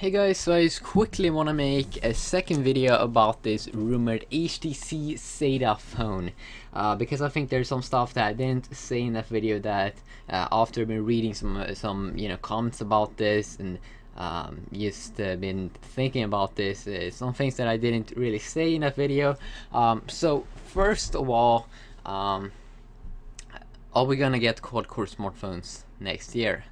Hey guys, so I just quickly want to make a second video about this rumored HTC Zeta phone because I think there's some stuff that I didn't say in that video that after been reading some comments about this and just been thinking about this, some things that I didn't really say in that video. So first of all, are we gonna get quad-core smartphones next year?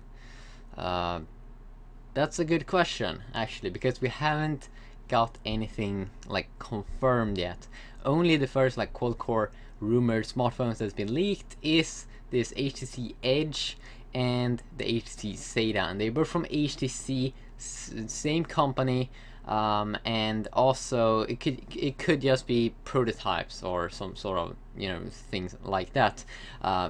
That's a good question, actually, because we haven't got anything like confirmed yet. Only the first like quad-core rumored smartphones that's been leaked is this HTC Edge and the HTC Zeta, and they were from HTC, same company, and also it could just be prototypes or some sort of things like that.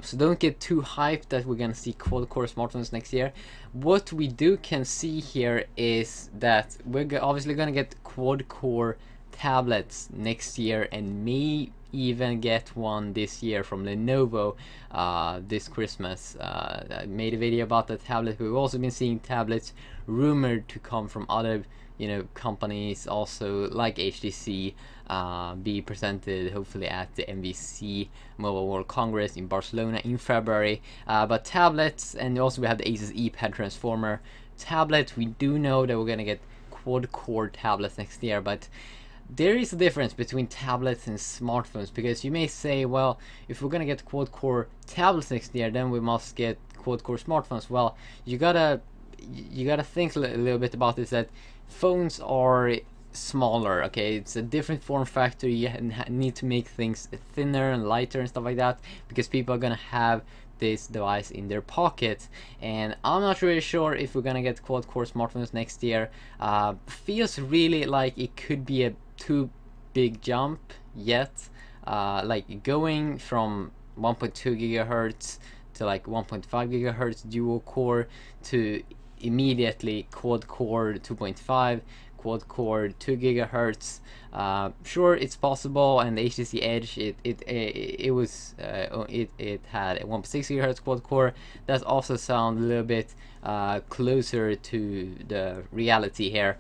So don't get too hyped that we're gonna see quad-core smartphones next year. What we can see here is that we're obviously gonna get quad-core tablets next year, and may even get one this year from Lenovo this Christmas. I made a video about the tablet. We've also been seeing tablets rumored to come from other companies also like HTC be presented hopefully at the MWC Mobile World Congress in Barcelona in February. But tablets, and also we have the Asus ePad transformer tablet. We do know that we're gonna get quad-core tablets next year, but there is a difference between tablets and smartphones, because you may say, well, if we're gonna get quad-core tablets next year, then we must get quad-core smartphones. Well, you gotta think a little bit about this, that phones are smaller, okay? It's a different form factor. You need to make things thinner and lighter and stuff like that, because people are gonna have this device in their pocket, and I'm not really sure if we're gonna get quad-core smartphones next year. Feels really like it could be a too big jump yet, like going from 1.2 gigahertz to like 1.5 gigahertz dual core to immediately quad core 2.5, quad core 2 gigahertz. Sure, it's possible, and the HTC Edge it had a 1.6 gigahertz quad core. That also sounds a little bit closer to the reality here.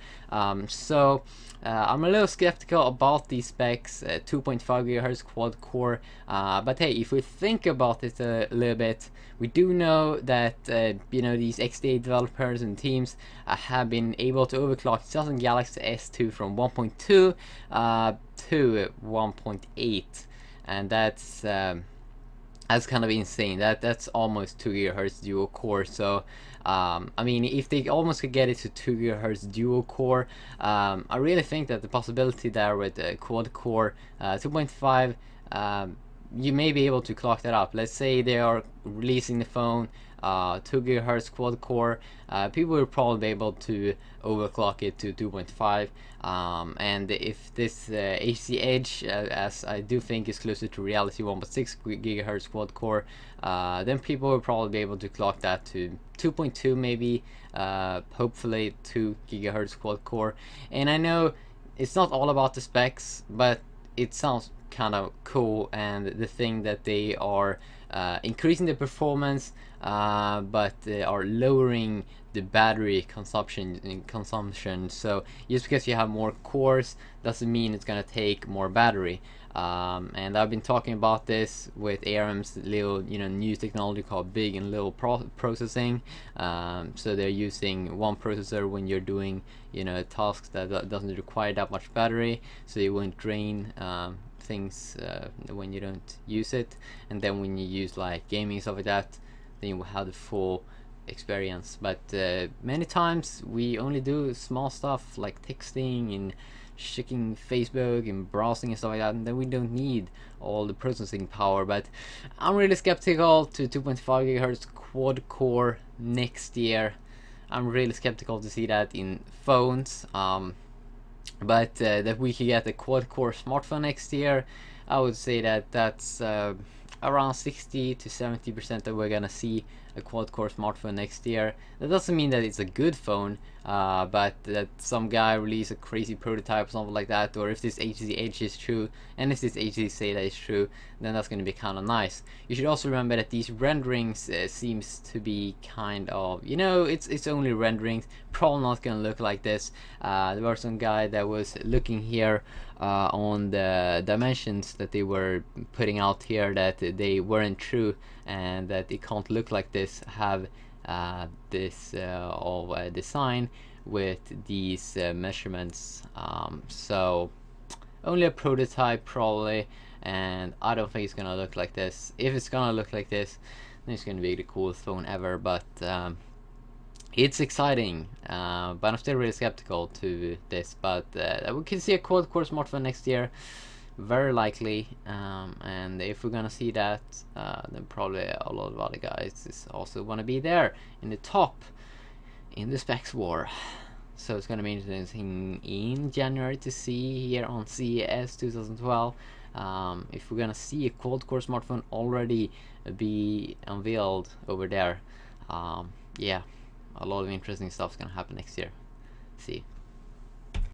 So I'm a little skeptical about these specs, 2.5 gigahertz quad core, but hey, if we think about it a little bit, we do know that these XDA developers and teams have been able to overclock Samsung Galaxy S2 from 1.2 to 1.8, and that's kind of insane. That's almost 2 gigahertz dual core. So I mean, if they almost could get it to 2 gigahertz dual core, I really think that the possibility there with quad core 2.5, you may be able to clock that up. Let's say they are releasing the phone 2 gigahertz quad core, people will probably be able to overclock it to 2.5, and if this HTC Edge, as I do think is closer to reality, 1.6 gigahertz quad core, then people will probably be able to clock that to 2.2 maybe, hopefully 2 gigahertz quad core. And I know it's not all about the specs, but it sounds kind of cool, and the thing that they are increasing the performance, but they are lowering the battery consumption. So just because you have more cores doesn't mean it's gonna take more battery. And I've been talking about this with ARM's little new technology called big and little processing. So they're using one processor when you're doing tasks that doesn't require that much battery, so you won't drain things when you don't use it, and then when you use like gaming stuff like that, then you will have the full experience. But many times we only do small stuff like texting and checking Facebook and browsing and stuff like that, and then we don't need all the processing power. But I'm really skeptical to 2.5 gigahertz quad core next year. I'm really skeptical to see that in phones. But that we could get a quad-core smartphone next year, I would say that that's around 60 to 70% that we're gonna see a quad-core smartphone next year. That doesn't mean that it's a good phone, but that some guy release a crazy prototype or something like that, or if this HTC Edge is true, and if this HTC Zeta is true, then that's going to be kind of nice. You should also remember that these renderings seems to be kind of, you know, it's only renderings, probably not going to look like this. There was some guy that was looking here on the dimensions that they were putting out here, that they weren't true, and that it can't look like this, have this design with these measurements. So only a prototype probably, and I don't think it's gonna look like this. If it's gonna look like this, then it's gonna be the coolest phone ever. But it's exciting, but I'm still really skeptical to this. But we can see a quad-core smartphone next year, very likely, and if we're gonna see that, then probably a lot of other guys is also wanna be there in the top in the specs war. So it's gonna be interesting in January to see here on CES 2012 if we're gonna see a quad-core smartphone already be unveiled over there. Yeah, a lot of interesting stuff is gonna happen next year. See.